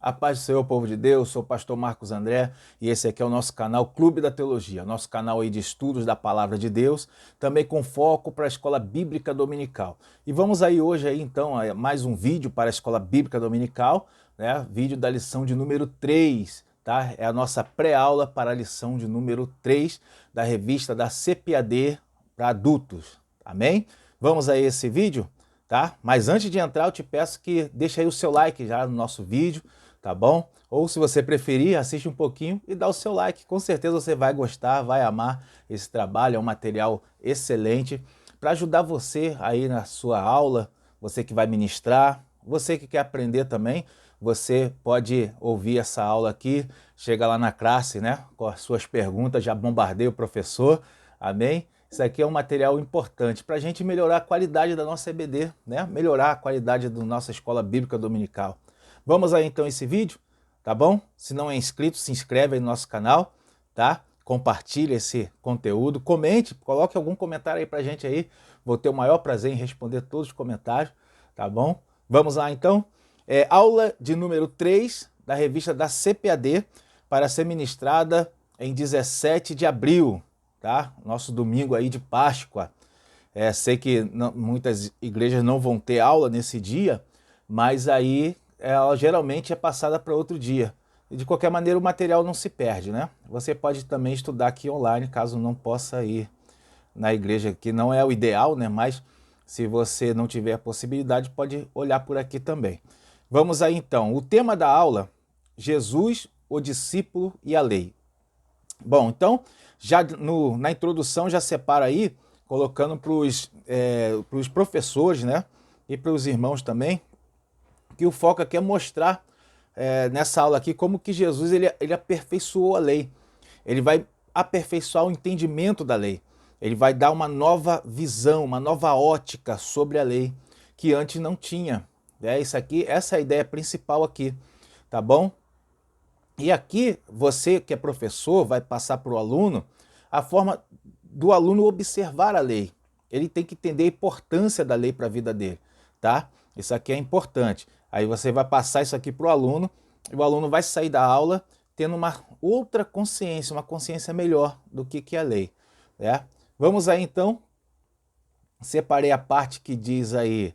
A paz do Senhor, povo de Deus, sou o pastor Marcos André e esse aqui é o nosso canal Clube da Teologia, nosso canal aí de estudos da Palavra de Deus, também com foco para a Escola Bíblica Dominical. E vamos aí hoje aí então a mais um vídeo para a Escola Bíblica Dominical, né? Vídeo da lição de número 3, tá? É a nossa pré-aula para a lição de número 3 da revista da CPAD para adultos, amém? Vamos aí esse vídeo, tá? Mas antes de entrar eu te peço que deixe aí o seu like já no nosso vídeo, tá bom? Ou se você preferir, assiste um pouquinho e dá o seu like. Com certeza você vai gostar, vai amar esse trabalho, é um material excelente para ajudar você aí na sua aula, você que vai ministrar, você que quer aprender também, você pode ouvir essa aula aqui, chega lá na classe, né, com as suas perguntas, já bombardeia o professor, amém? Isso aqui é um material importante para a gente melhorar a qualidade da nossa EBD, né? Melhorar a qualidade da nossa Escola Bíblica Dominical. Vamos aí então esse vídeo, tá bom? Se não é inscrito, se inscreve aí no nosso canal, tá? Compartilhe esse conteúdo, comente, coloque algum comentário aí pra gente aí. Vou ter o maior prazer em responder todos os comentários, tá bom? Vamos lá então. Aula de número 3 da revista da CPAD para ser ministrada em 17 de abril, tá? Nosso domingo aí de Páscoa. Sei que muitas igrejas não vão ter aula nesse dia, mas aí ela geralmente é passada para outro dia. E de qualquer maneira o material não se perde, né? Você pode também estudar aqui online, caso não possa ir na igreja, que não é o ideal, né? Mas se você não tiver a possibilidade, pode olhar por aqui também. Vamos aí então. O tema da aula, Jesus, o discípulo e a lei. Bom, então, já na introdução já separa aí, colocando para os professores, né? E para os irmãos também, que o foco aqui é mostrar nessa aula aqui como que Jesus ele aperfeiçoou a lei. Ele vai aperfeiçoar o entendimento da lei. Ele vai dar uma nova visão, uma nova ótica sobre a lei que antes não tinha. Isso aqui, essa é a ideia principal aqui, tá bom? E aqui você que é professor vai passar para o aluno a forma do aluno observar a lei. Ele tem que entender a importância da lei para a vida dele, tá? Isso aqui é importante. Aí você vai passar isso aqui para o aluno e o aluno vai sair da aula tendo uma outra consciência, uma consciência melhor do que é a lei, né? Vamos aí então, separei a parte que diz aí,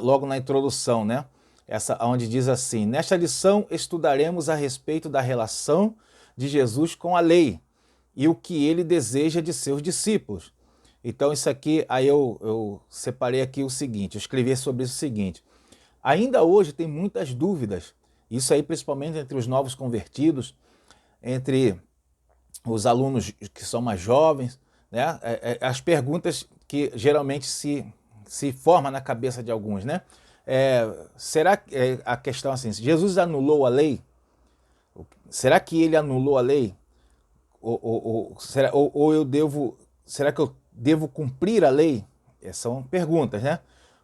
logo na introdução, né? Essa onde diz assim: nesta lição estudaremos a respeito da relação de Jesus com a lei e o que ele deseja de seus discípulos. Então isso aqui, aí eu separei aqui o seguinte, eu escrevi sobre isso o seguinte: ainda hoje tem muitas dúvidas, isso aí principalmente entre os novos convertidos, entre os alunos que são mais jovens, né? As perguntas que geralmente se formam na cabeça de alguns, né? Será que a questão assim, Jesus anulou a lei? Será que ele anulou a lei? Será que eu devo cumprir a lei? São perguntas, né?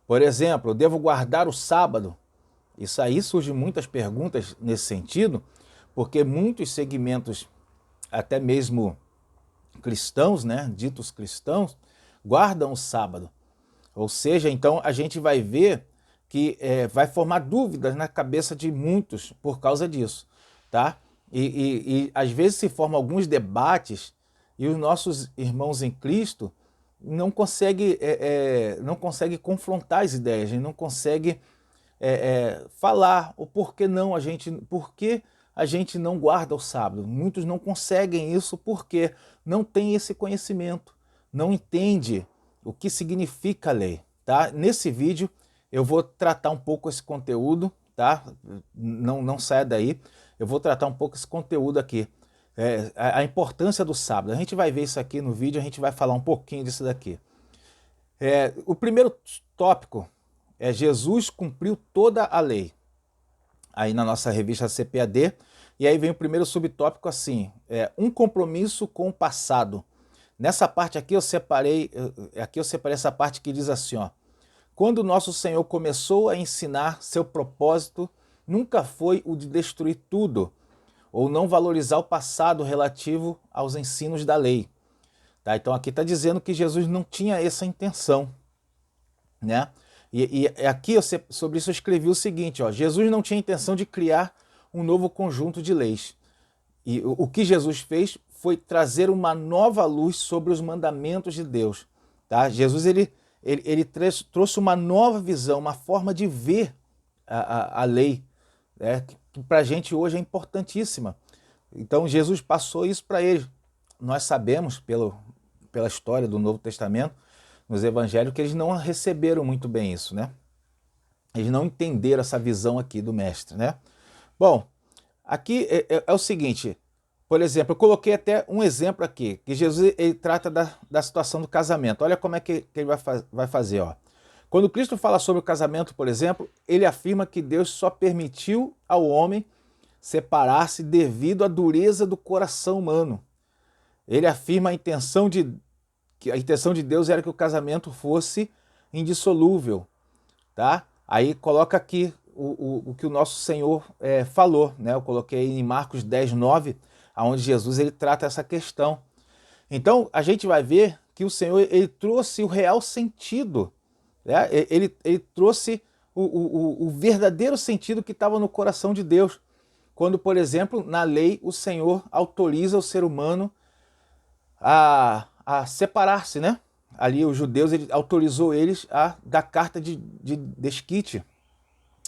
Por exemplo, eu devo guardar o sábado? Isso aí surge muitas perguntas nesse sentido, porque muitos segmentos, até mesmo cristãos, né, ditos cristãos, guardam o sábado. Ou seja, então a gente vai ver que vai formar dúvidas na cabeça de muitos por causa disso, tá? E às vezes se formam alguns debates e os nossos irmãos em Cristo não conseguem confrontar as ideias, não conseguem falar o porquê não porque a gente não guarda o sábado. Muitos não conseguem isso porque não tem esse conhecimento, não entende o que significa a lei, tá? Nesse vídeo eu vou tratar um pouco esse conteúdo, tá? Não saia daí, eu vou tratar um pouco esse conteúdo aqui, a importância do sábado. A gente vai ver isso aqui no vídeo, a gente vai falar um pouquinho disso daqui. O primeiro tópico é Jesus cumpriu toda a lei, aí na nossa revista CPAD, e aí vem o primeiro subtópico assim, um compromisso com o passado. Nessa parte aqui eu separei essa parte que diz assim, ó: quando nosso Senhor começou a ensinar, seu propósito nunca foi o de destruir tudo, ou não valorizar o passado relativo aos ensinos da lei. Tá? Então aqui está dizendo que Jesus não tinha essa intenção, né? E aqui sobre isso eu escrevi o seguinte, ó: Jesus não tinha intenção de criar um novo conjunto de leis. E o que Jesus fez foi trazer uma nova luz sobre os mandamentos de Deus. Tá? Jesus ele trouxe uma nova visão, uma forma de ver a lei, né? Que para a gente hoje é importantíssima. Então Jesus passou isso para eles. Nós sabemos, pela história do Novo Testamento, nos evangelhos, que eles não receberam muito bem isso, né? Eles não entenderam essa visão aqui do mestre, né? Bom, aqui é o seguinte, por exemplo, eu coloquei até um exemplo aqui, que Jesus ele trata da situação do casamento. Olha como é que ele vai fazer, ó. Quando Cristo fala sobre o casamento, por exemplo, ele afirma que Deus só permitiu ao homem separar-se devido à dureza do coração humano. Ele afirma que a intenção de Deus era que o casamento fosse indissolúvel, tá? Aí coloca aqui o que o nosso Senhor falou, né? Eu coloquei em Marcos 10, 9, onde Jesus ele trata essa questão. Então a gente vai ver que o Senhor ele trouxe o real sentido, né? Ele trouxe o verdadeiro sentido que estava no coração de Deus. Quando, por exemplo, na lei o Senhor autoriza o ser humano a separar-se, né? Ali os judeus, ele autorizou eles a dar carta de desquite,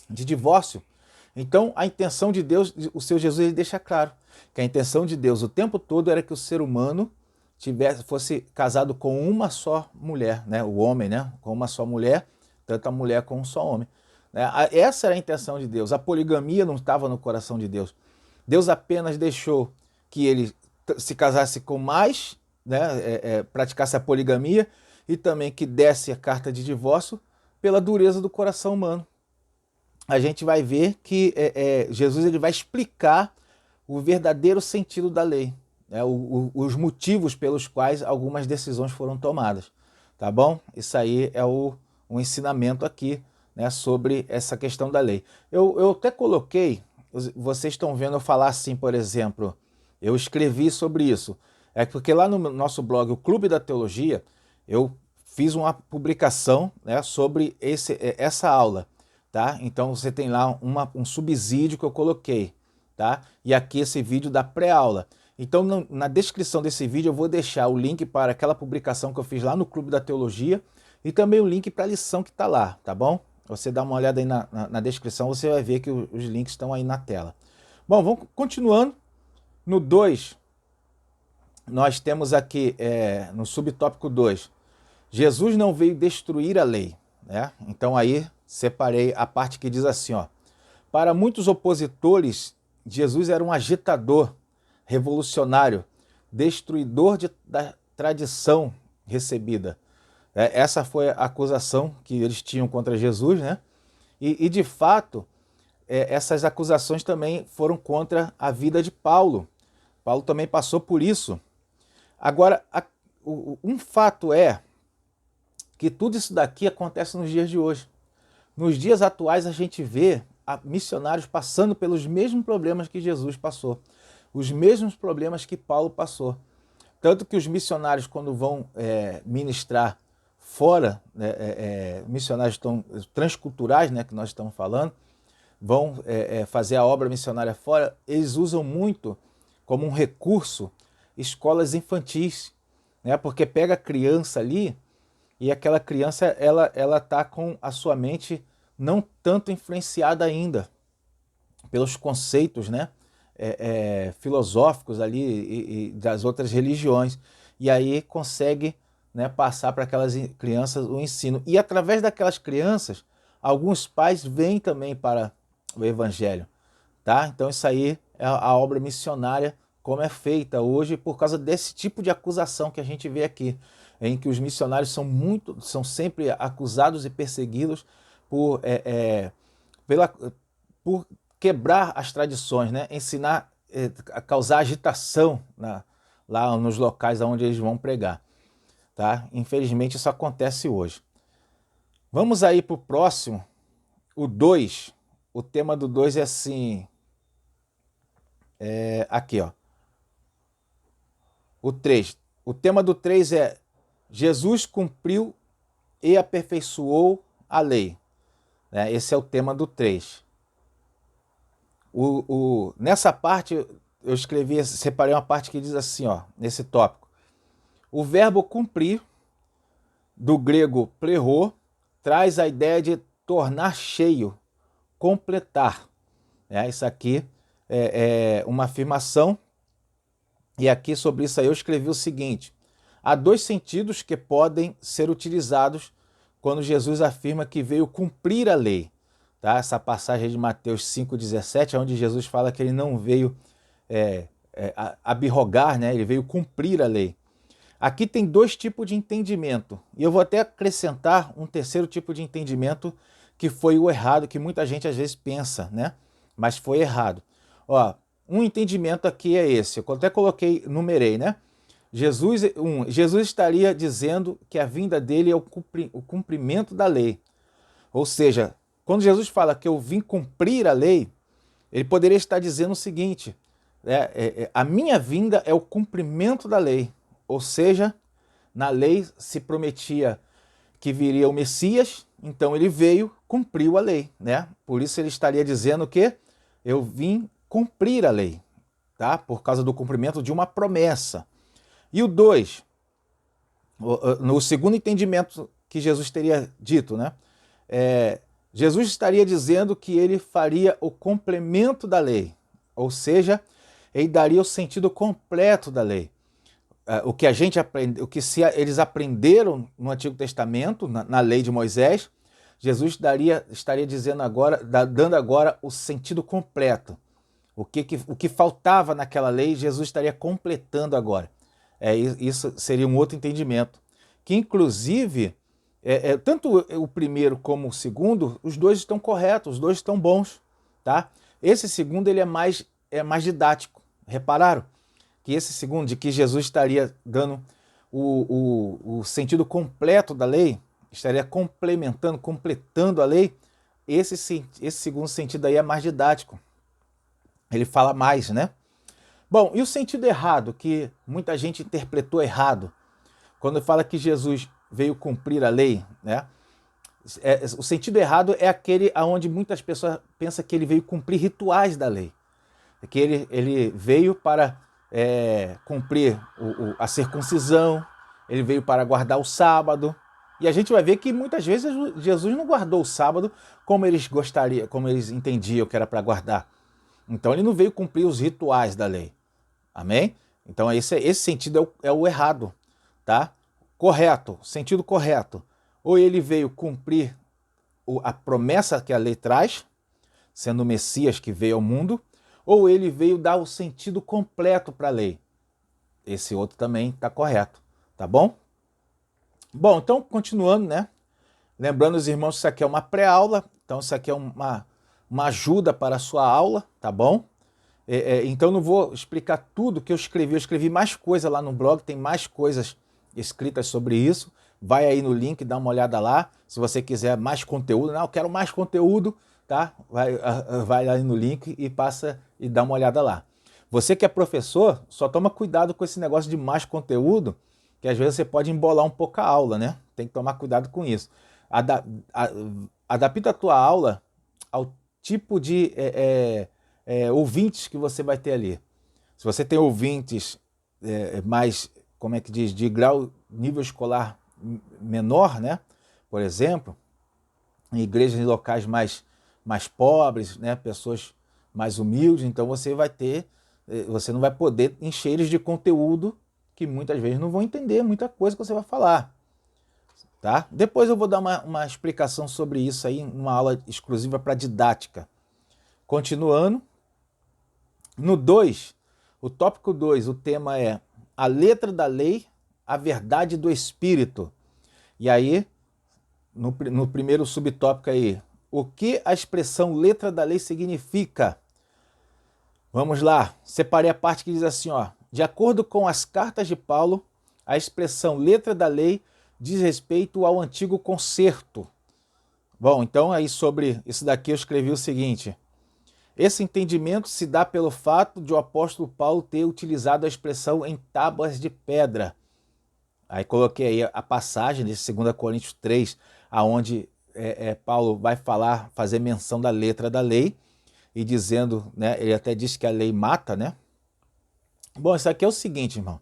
de divórcio. Então a intenção de Deus, o seu Jesus ele deixa claro que a intenção de Deus o tempo todo era que o ser humano fosse casado com uma só mulher, né? O homem, né? Com uma só mulher, tanto a mulher como um só homem. Essa era a intenção de Deus. A poligamia não estava no coração de Deus. Deus apenas deixou que ele se casasse com mais, né? Praticasse a poligamia e também que desse a carta de divórcio pela dureza do coração humano. A gente vai ver que Jesus ele vai explicar o verdadeiro sentido da lei, né? Os motivos pelos quais algumas decisões foram tomadas, tá bom? Isso aí é um ensinamento aqui, né, sobre essa questão da lei. Eu até coloquei, vocês estão vendo eu falar assim, por exemplo, eu escrevi sobre isso, porque lá no nosso blog, o Clube da Teologia, eu fiz uma publicação, né, sobre essa aula, tá? Então você tem lá um subsídio que eu coloquei, tá? E aqui esse vídeo da pré-aula. Então na descrição desse vídeo eu vou deixar o link para aquela publicação que eu fiz lá no Clube da Teologia e também o link para a lição que está lá, tá bom? Você dá uma olhada aí na descrição, você vai ver que os links estão aí na tela. Bom, vamos continuando. No 2, nós temos aqui, no subtópico 2, Jesus não veio destruir a lei, né? Então aí separei a parte que diz assim, ó: para muitos opositores, Jesus era um agitador, revolucionário, destruidor da tradição recebida. Essa foi a acusação que eles tinham contra Jesus, né? E de fato, essas acusações também foram contra a vida de Paulo. Paulo também passou por isso. Agora, um fato é que tudo isso daqui acontece nos dias de hoje. Nos dias atuais a gente vê missionários passando pelos mesmos problemas que Jesus passou, os mesmos problemas que Paulo passou. Tanto que os missionários, quando vão ministrar fora, missionários transculturais, né, que nós estamos falando, vão fazer a obra missionária fora, eles usam muito como um recurso escolas infantis, né, porque pega a criança ali e aquela criança ela está com a sua mente não tanto influenciada ainda pelos conceitos, né, filosóficos ali e das outras religiões, e aí consegue, né, passar para aquelas crianças o ensino. E através daquelas crianças, alguns pais vêm também para o evangelho, tá? Então isso aí é a obra missionária como é feita hoje por causa desse tipo de acusação que a gente vê aqui, em que os missionários são sempre acusados e perseguidos por quebrar as tradições, né? Ensinar, causar agitação lá nos locais onde eles vão pregar. Tá? Infelizmente isso acontece hoje. Vamos aí para o próximo, o 2. O tema do 2 é assim, aqui ó, o 3. O tema do 3 é: Jesus cumpriu e aperfeiçoou a lei. Esse é o tema do 3. Nessa parte eu escrevi, separei uma parte que diz assim, ó, nesse tópico. O verbo cumprir, do grego plerô, traz a ideia de tornar cheio, completar. Isso aqui é uma afirmação, e aqui sobre isso aí eu escrevi o seguinte: há dois sentidos que podem ser utilizados quando Jesus afirma que veio cumprir a lei. Tá? Essa passagem de Mateus 5,17, onde Jesus fala que ele não veio abrogar, né? Ele veio cumprir a lei. Aqui tem dois tipos de entendimento, e eu vou até acrescentar um terceiro tipo de entendimento, que foi o errado, que muita gente às vezes pensa, né? Mas foi errado. Ó, um entendimento aqui é esse, eu até coloquei, numerei, né? Jesus estaria dizendo que a vinda dele é o cumprimento da lei. Ou seja, quando Jesus fala que eu vim cumprir a lei, ele poderia estar dizendo o seguinte: a minha vinda é o cumprimento da lei. Ou seja, na lei se prometia que viria o Messias, então ele veio, cumpriu a lei, né? Por isso ele estaria dizendo que eu vim cumprir a lei, tá? Por causa do cumprimento de uma promessa. E o 2, no segundo entendimento que Jesus teria dito, né? Jesus estaria dizendo que ele faria o complemento da lei, ou seja, ele daria o sentido completo da lei. O que a gente aprende, eles aprenderam no Antigo Testamento, na lei de Moisés, Jesus estaria dizendo agora, dando agora o sentido completo. O que faltava naquela lei, Jesus estaria completando agora. Isso seria um outro entendimento. Que inclusive, tanto o primeiro como o segundo, os dois estão corretos, os dois estão bons. Tá? Esse segundo ele é mais didático. Repararam? Que esse segundo, de que Jesus estaria dando o sentido completo da lei, estaria completando a lei, esse segundo sentido aí é mais didático. Ele fala mais, né? Bom, e o sentido errado, que muita gente interpretou errado, quando fala que Jesus veio cumprir a lei, né? O sentido errado é aquele onde muitas pessoas pensam que ele veio cumprir rituais da lei. Que ele veio para cumprir a circuncisão, ele veio para guardar o sábado. E a gente vai ver que muitas vezes Jesus não guardou o sábado como eles gostariam, como eles entendiam que era para guardar. Então ele não veio cumprir os rituais da lei. Amém? Então esse sentido é o errado, tá? Correto, sentido correto. Ou ele veio cumprir a promessa que a lei traz, sendo o Messias que veio ao mundo, ou ele veio dar o sentido completo para a lei. Esse outro também está correto, tá bom? Bom, então continuando, né? Lembrando os irmãos que isso aqui é uma pré-aula, então isso aqui é uma ajuda para a sua aula, tá bom? Então não vou explicar tudo que eu escrevi mais coisa lá no blog, tem mais coisas escritas sobre isso. Vai aí no link, dá uma olhada lá. Se você quiser mais conteúdo, não, eu quero mais conteúdo, tá? Vai aí no link e passa e dá uma olhada lá. Você que é professor, só toma cuidado com esse negócio de mais conteúdo, que às vezes você pode embolar um pouco a aula, né? Tem que tomar cuidado com isso. Adapta a tua aula ao tipo de ouvintes que você vai ter ali. Se você tem ouvintes mais, como é que diz, de grau, nível escolar menor, né? Por exemplo, em igrejas em locais mais pobres, né? Pessoas mais humildes, então você não vai poder encher eles de conteúdo que muitas vezes não vão entender muita coisa que você vai falar. Tá? Depois eu vou dar uma explicação sobre isso aí, uma aula exclusiva para didática. Continuando, no 2, o tópico 2, o tema é a letra da lei, a verdade do Espírito. E aí, no primeiro subtópico aí, o que a expressão letra da lei significa? Vamos lá, separei a parte que diz assim, ó, de acordo com as cartas de Paulo, a expressão letra da lei diz respeito ao antigo concerto. Bom, então aí sobre isso daqui eu escrevi o seguinte: esse entendimento se dá pelo fato de o apóstolo Paulo ter utilizado a expressão em tábuas de pedra. Aí coloquei aí a passagem de 2 Coríntios 3, aonde Paulo vai fazer menção da letra da lei, e dizendo, né, ele até diz que a lei mata, né? Bom, isso aqui é o seguinte, irmão.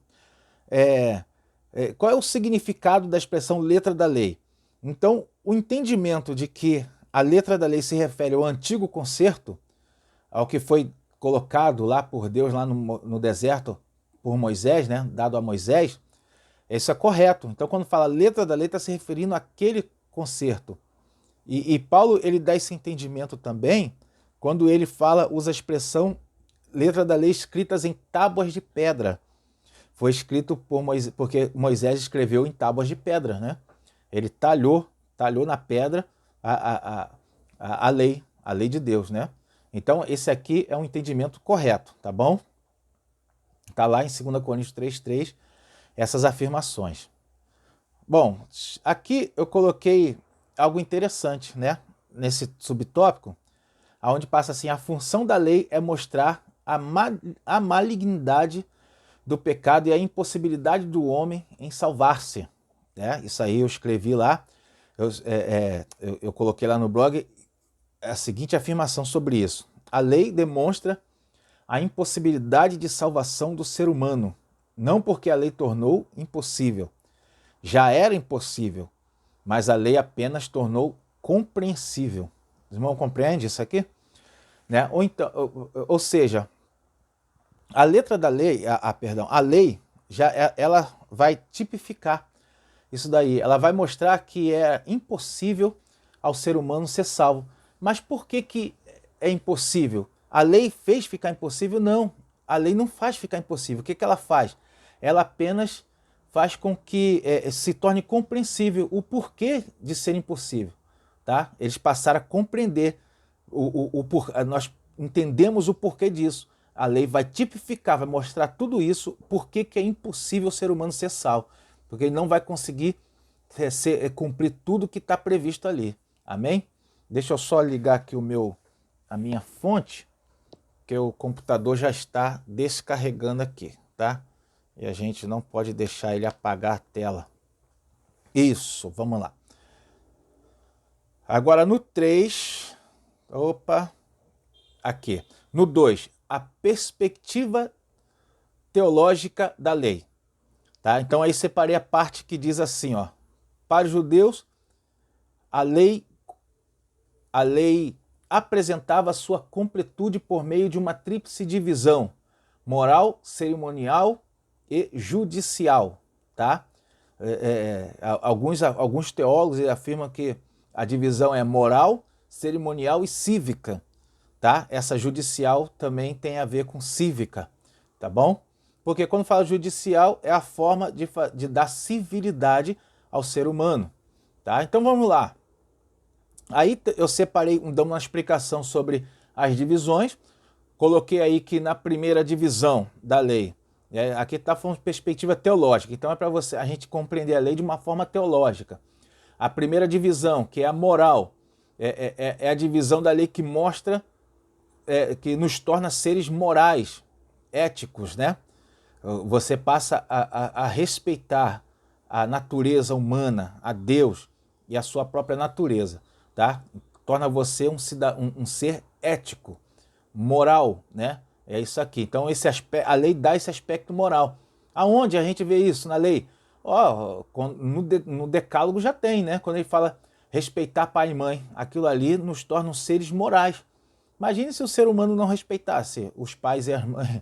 Qual é o significado da expressão letra da lei? Então, o entendimento de que a letra da lei se refere ao antigo concerto, ao que foi colocado lá por Deus, lá no deserto, por Moisés, né, dado a Moisés, isso é correto. Então, quando fala letra da lei, está se referindo àquele concerto. E Paulo, ele dá esse entendimento também quando ele usa a expressão letra da lei escritas em tábuas de pedra. Foi escrito por Moisés, porque Moisés escreveu em tábuas de pedra, né? Ele talhou na pedra a lei de Deus, né? Então, esse aqui é um entendimento correto, tá bom? Está lá em 2 Coríntios 3,3, essas afirmações. Bom, aqui eu coloquei algo interessante, né? Nesse subtópico, onde passa assim, a função da lei é mostrar a malignidade do pecado e a impossibilidade do homem em salvar-se. Né? Isso aí eu escrevi lá, eu coloquei lá no blog a seguinte afirmação sobre isso. A lei demonstra a impossibilidade de salvação do ser humano, não porque a lei tornou impossível. Já era impossível, mas a lei apenas tornou compreensível. Os irmãos compreendem isso aqui? Né? Ou seja, a letra da lei, a lei, ela vai tipificar isso daí. Ela vai mostrar que é impossível ao ser humano ser salvo. Mas por que é impossível? A lei fez ficar impossível? Não. A lei não faz ficar impossível. O que ela faz? Ela apenas faz com que se torne compreensível o porquê de ser impossível. Tá? Eles passaram a compreender, nós entendemos o porquê disso. A lei vai tipificar, vai mostrar tudo isso, por que é impossível o ser humano ser salvo. Porque ele não vai conseguir cumprir tudo que está previsto ali. Amém? Deixa eu só ligar aqui a minha fonte, que o computador já está descarregando aqui, tá? E a gente não pode deixar ele apagar a tela. Isso, vamos lá. Agora no 3, aqui. No 2, a perspectiva teológica da lei. Tá? Então aí separei a parte que diz assim, ó, para os judeus, a lei apresentava sua completude por meio de uma tríplice divisão, moral, cerimonial e judicial. Tá? Alguns teólogos afirmam que a divisão é moral, cerimonial e cívica. Tá? Essa judicial também tem a ver com cívica, tá bom? Porque quando fala judicial é a forma de dar civilidade ao ser humano, tá? Então vamos lá. Aí eu separei, dando uma explicação sobre as divisões, coloquei aí que na primeira divisão da lei, aqui está falando de perspectiva teológica, então é para a gente compreender a lei de uma forma teológica. A primeira divisão, que é a moral, é a divisão da lei que mostra que nos torna seres morais, éticos, né? Você passa a respeitar a natureza humana, a Deus e a sua própria natureza, tá? Torna você um ser ético, moral, né? É isso aqui. Então a lei dá esse aspecto moral. Aonde a gente vê isso na lei? No Decálogo já tem, né? Quando ele fala respeitar pai e mãe, aquilo ali nos torna seres morais. Imagine se o ser humano não respeitasse os pais e as mães,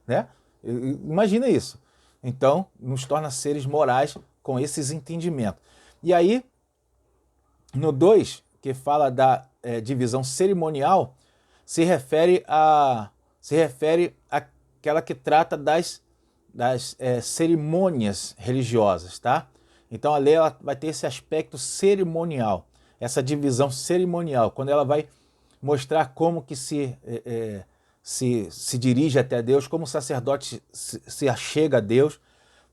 né? Imagina isso. Então, nos torna seres morais com esses entendimentos. E aí, no 2, que fala da divisão cerimonial, se refere àquela que trata das cerimônias religiosas, tá? Então, a lei ela vai ter esse aspecto cerimonial, essa divisão cerimonial, quando ela vai mostrar como que se dirige até Deus, como o sacerdote se achega a Deus,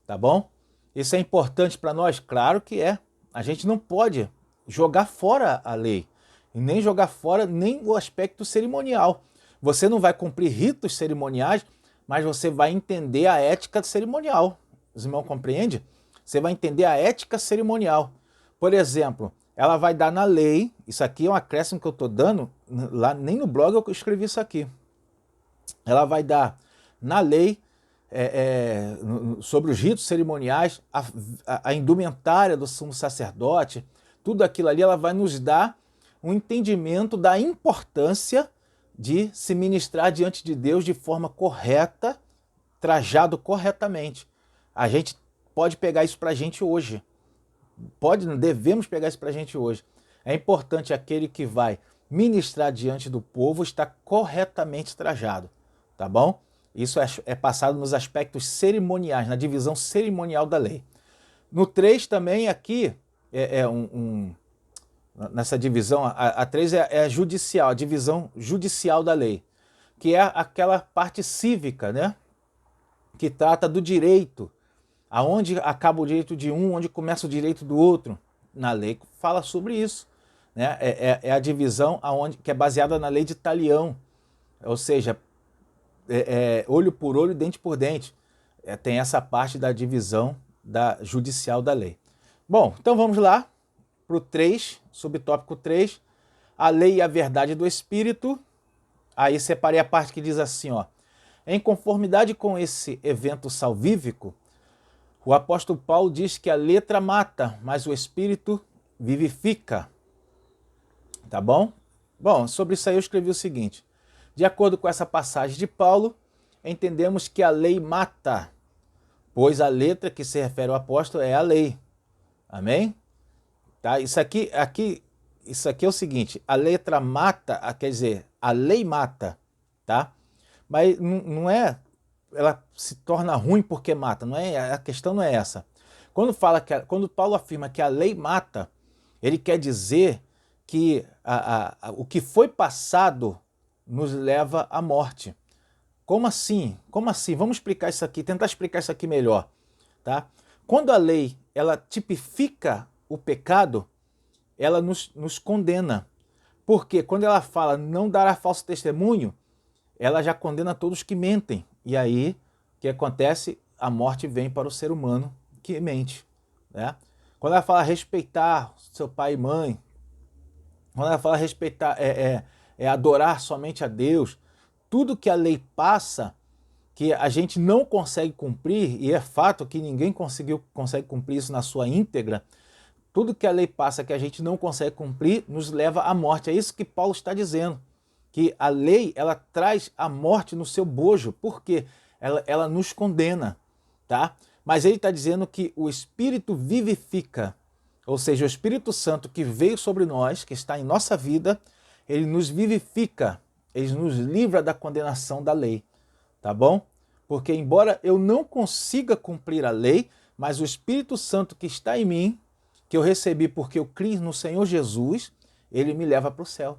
tá bom? Isso é importante para nós? Claro que é. A gente não pode jogar fora a lei, e nem jogar fora nem o aspecto cerimonial. Você não vai cumprir ritos cerimoniais, mas você vai entender a ética cerimonial. Os irmãos compreendem? Você vai entender a ética cerimonial. Por exemplo, ela vai dar na lei, isso aqui é um acréscimo que eu estou dando, lá nem no blog eu escrevi isso aqui. Ela vai dar na lei sobre os ritos cerimoniais, a indumentária do sumo sacerdote, tudo aquilo ali, ela vai nos dar um entendimento da importância de se ministrar diante de Deus de forma correta, trajado corretamente. A gente pode pegar isso para a gente hoje. Devemos pegar isso para a gente hoje. É importante aquele que vai ministrar diante do povo estar corretamente trajado, tá bom? Isso é passado nos aspectos cerimoniais, na divisão cerimonial da lei. No 3 também, aqui, nessa divisão, a 3 é a judicial, a divisão judicial da lei, que é aquela parte cívica, né? Que trata do direito, aonde acaba o direito de um, onde começa o direito do outro. Na lei fala sobre isso, né? É a divisão que é baseada na lei de Talião, ou seja, olho por olho, dente por dente. Tem essa parte da divisão judicial da lei. Bom, então vamos lá para o 3, subtópico 3, a lei e a verdade do Espírito. Aí separei a parte que diz assim, ó, em conformidade com esse evento salvífico, o apóstolo Paulo diz que a letra mata, mas o Espírito vivifica. Tá bom? Bom, sobre isso aí eu escrevi o seguinte: de acordo com essa passagem de Paulo, entendemos que a lei mata, pois a letra que se refere ao apóstolo é a lei. Amém? Tá? Isso aqui é o seguinte: a letra mata, quer dizer, a lei mata, tá? Mas não é, ela se torna ruim porque mata, não é, a questão não é essa. Quando Paulo afirma que a lei mata, ele quer dizer que o que foi passado nos leva à morte. Como assim? Como assim? Vamos explicar isso aqui, tentar explicar isso aqui melhor, tá? Quando a lei, ela tipifica o pecado, ela nos condena. Porque quando ela fala não dará falso testemunho, ela já condena todos que mentem. E aí, o que acontece? A morte vem para o ser humano que mente, né? Quando ela fala respeitar seu pai e mãe, quando ela fala respeitar, adorar somente a Deus, tudo que a lei passa, que a gente não consegue cumprir, e é fato que ninguém consegue cumprir isso na sua íntegra, tudo que a lei passa que a gente não consegue cumprir nos leva à morte. É isso que Paulo está dizendo, que a lei, ela traz a morte no seu bojo, porque ela nos condena, tá? Mas ele está dizendo que o Espírito vivifica, ou seja, o Espírito Santo que veio sobre nós, que está em nossa vida, ele nos vivifica, ele nos livra da condenação da lei, tá bom? Porque embora eu não consiga cumprir a lei, mas o Espírito Santo que está em mim, que eu recebi porque eu criei no Senhor Jesus, ele me leva para o céu,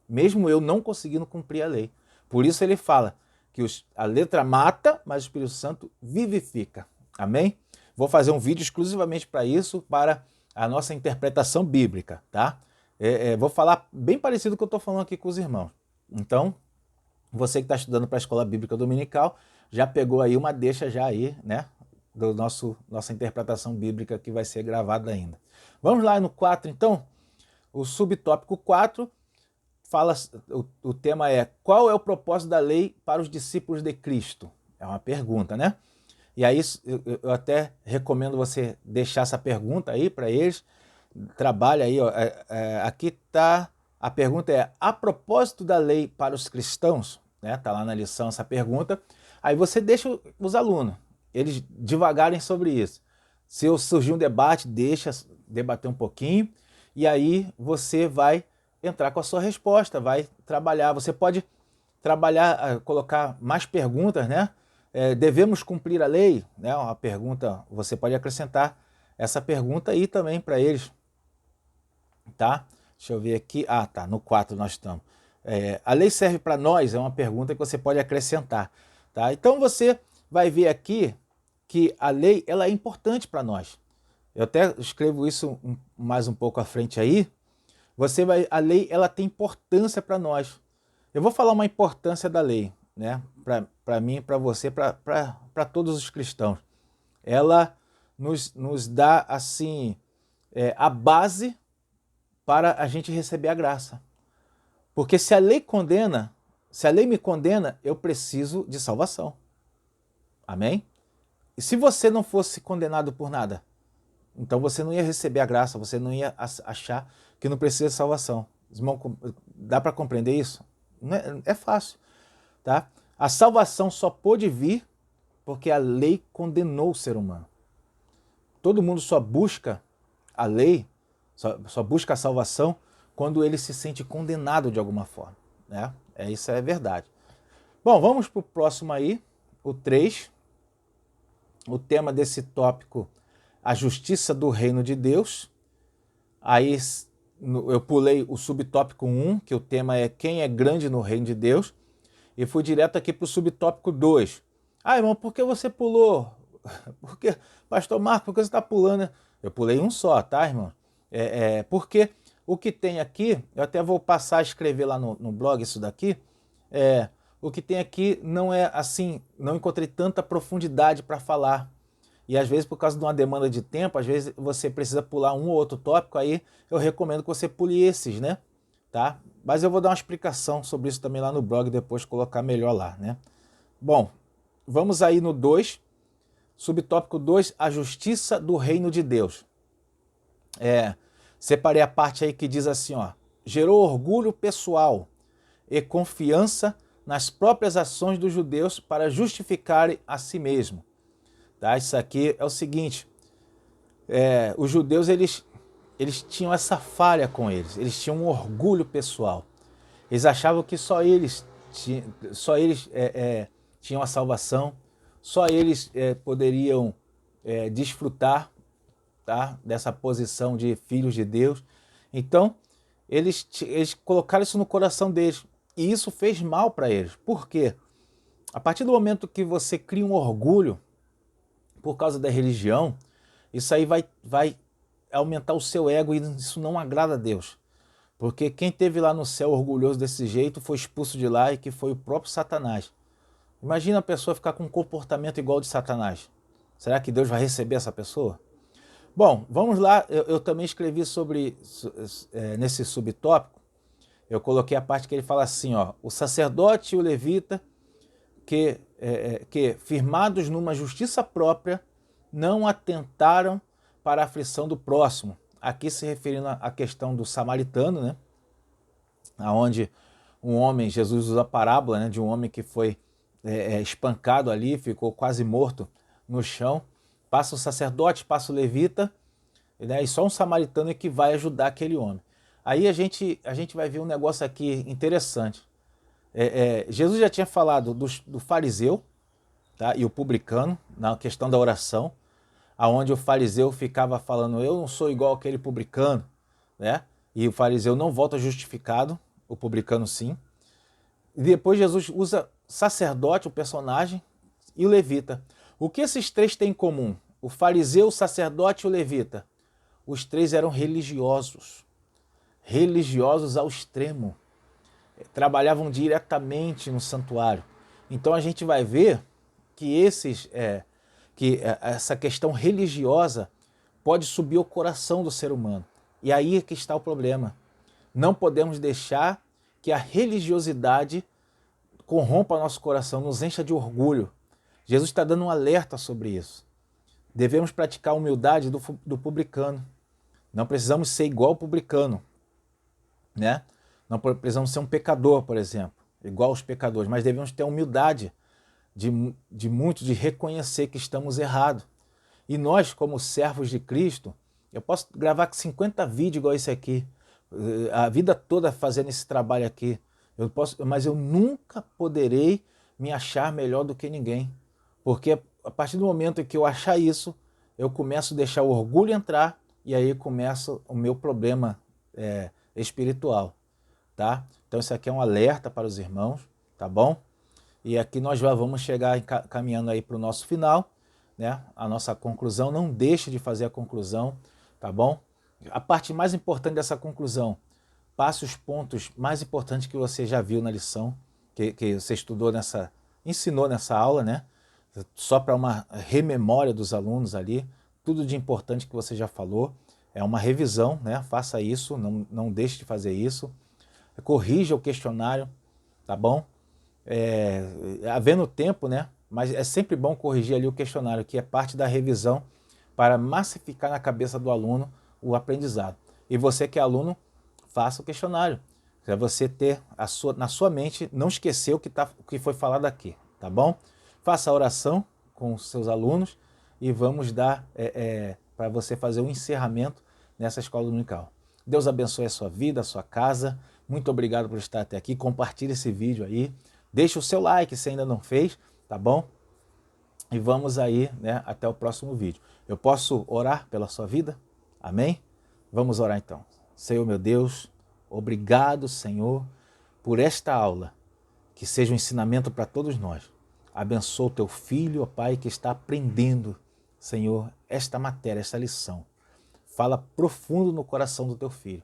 mesmo eu não conseguindo cumprir a lei. Por isso ele fala que a letra mata, mas o Espírito Santo vivifica. Amém? Vou fazer um vídeo exclusivamente para isso, para a nossa interpretação bíblica, tá? Vou falar bem parecido com o que eu estou falando aqui com os irmãos. Então, você que está estudando para a Escola Bíblica Dominical, já pegou aí uma deixa já aí, né? Nossa interpretação bíblica que vai ser gravada ainda. Vamos lá no 4, então. O subtópico 4 fala, o tema é: qual é o propósito da lei para os discípulos de Cristo? É uma pergunta, né? E aí eu até recomendo você deixar essa pergunta aí para eles. Trabalha aí, ó, aqui tá, a pergunta é: a propósito da lei para os cristãos, né? Tá lá na lição essa pergunta. Aí você deixa os alunos, eles divagarem sobre isso. Se surgir um debate, deixa debater um pouquinho, e aí você vai entrar com a sua resposta, vai trabalhar. Você pode trabalhar, colocar mais perguntas, né? Devemos cumprir a lei? Né? Uma pergunta, você pode acrescentar essa pergunta aí também para eles, tá? Deixa eu ver aqui, tá, no 4 nós estamos. A lei serve para nós? É uma pergunta que você pode acrescentar, tá? Então você vai ver aqui que a lei, ela é importante para nós. Eu até escrevo isso mais um pouco à frente aí. A lei, ela tem importância para nós. Eu vou falar uma importância da lei, né? Para mim, para você, para todos os cristãos. Ela nos dá, assim, a base para a gente receber a graça. Porque se a lei condena, se a lei me condena, eu preciso de salvação. Amém? E se você não fosse condenado por nada, então você não ia receber a graça, você não ia achar que não precisa de salvação. Irmão, dá para compreender isso? Não é fácil, tá? A salvação só pôde vir porque a lei condenou o ser humano. Todo mundo só busca a lei, só busca a salvação quando ele se sente condenado de alguma forma, né? Isso é verdade. Bom, vamos para o próximo aí, o 3. O tema desse tópico, a justiça do reino de Deus. Aí eu pulei o subtópico 1, que o tema é quem é grande no reino de Deus, e fui direto aqui para o subtópico 2. Ah, irmão, por que você pulou? Porque, pastor Marco, por que você está pulando? Eu pulei um só, tá, irmão? Porque o que tem aqui, eu até vou passar a escrever lá no blog isso daqui, o que tem aqui não é assim, não encontrei tanta profundidade para falar. E às vezes, por causa de uma demanda de tempo, às vezes você precisa pular um ou outro tópico, aí eu recomendo que você pule esses, né? Tá? Mas eu vou dar uma explicação sobre isso também lá no blog, depois colocar melhor lá, né? Bom, vamos aí no 2, subtópico 2, a justiça do reino de Deus. Separei a parte aí que diz assim, ó, gerou orgulho pessoal e confiança nas próprias ações dos judeus para justificarem a si mesmo. Tá? Isso aqui é o seguinte, os judeus eles tinham essa falha com eles tinham um orgulho pessoal. Eles achavam que só eles tinham a salvação, só eles poderiam desfrutar, tá, dessa posição de filhos de Deus. Então, eles colocaram isso no coração deles. E isso fez mal para eles. Por quê? A partir do momento que você cria um orgulho por causa da religião, isso aí vai aumentar o seu ego e isso não agrada a Deus. Porque quem esteve lá no céu orgulhoso desse jeito foi expulso de lá e que foi o próprio Satanás. Imagina a pessoa ficar com um comportamento igual ao de Satanás. Será que Deus vai receber essa pessoa? Bom, vamos lá. Eu também escrevi sobre, nesse subtópico, eu coloquei a parte que ele fala assim, ó, o sacerdote e o levita que firmados numa justiça própria, não atentaram para a aflição do próximo. Aqui se referindo à questão do samaritano, né? Onde um homem, Jesus usa a parábola, né, de um homem que foi espancado ali, ficou quase morto no chão. Passa o sacerdote, passa o levita, né, e só um samaritano é que vai ajudar aquele homem. Aí a gente vai ver um negócio aqui interessante. Jesus já tinha falado do fariseu, tá, e o publicano, na questão da oração, aonde o fariseu ficava falando, eu não sou igual aquele publicano, né? E o fariseu não volta justificado, o publicano sim. E depois Jesus usa sacerdote, o personagem, e o levita. O que esses três têm em comum? O fariseu, o sacerdote e o levita. Os três eram religiosos. Religiosos ao extremo. Trabalhavam diretamente no santuário. Então a gente vai ver que essa questão religiosa pode subir ao coração do ser humano. E aí é que está o problema. Não podemos deixar que a religiosidade corrompa nosso coração, nos encha de orgulho. Jesus está dando um alerta sobre isso. Devemos praticar a humildade do publicano. Não precisamos ser igual ao publicano, né? Não precisamos ser um pecador, por exemplo, igual aos pecadores, mas devemos ter a humildade de reconhecer que estamos errados. E nós, como servos de Cristo, eu posso gravar 50 vídeos igual esse aqui, a vida toda fazendo esse trabalho aqui, mas eu nunca poderei me achar melhor do que ninguém, porque a partir do momento em que eu achar isso, eu começo a deixar o orgulho entrar e aí começa o meu problema espiritual, tá? Então isso aqui é um alerta para os irmãos, tá bom? E aqui nós já vamos chegar caminhando aí para o nosso final, né? A nossa conclusão, não deixe de fazer a conclusão, tá bom? A parte mais importante dessa conclusão, passe os pontos mais importantes que você já viu na lição, que você ensinou nessa aula, né? Só para uma rememória dos alunos ali, tudo de importante que você já falou. É uma revisão, né? Faça isso, não deixe de fazer isso. Corrija o questionário, tá bom? Havendo tempo, né? Mas é sempre bom corrigir ali o questionário, que é parte da revisão para massificar na cabeça do aluno o aprendizado. E você que é aluno, faça o questionário, para você ter na sua mente, não esquecer o que foi falado aqui, tá bom? Faça a oração com os seus alunos e vamos dar para você fazer um encerramento nessa escola dominical. Deus abençoe a sua vida, a sua casa. Muito obrigado por estar até aqui. Compartilhe esse vídeo aí. Deixe o seu like se ainda não fez, tá bom? E vamos aí, né, até o próximo vídeo. Eu posso orar pela sua vida? Amém? Vamos orar então. Senhor meu Deus, obrigado, Senhor, por esta aula, que seja um ensinamento para todos nós. Abençoa o teu filho, ó Pai, que está aprendendo, Senhor, esta matéria, esta lição. Fala profundo no coração do teu filho.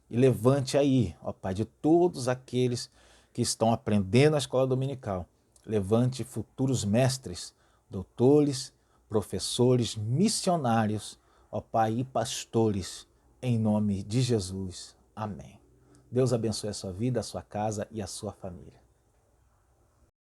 E levante aí, ó Pai, de todos aqueles que estão aprendendo na escola dominical. Levante futuros mestres, doutores, professores, missionários, ó Pai, e pastores, em nome de Jesus. Amém. Deus abençoe a sua vida, a sua casa e a sua família.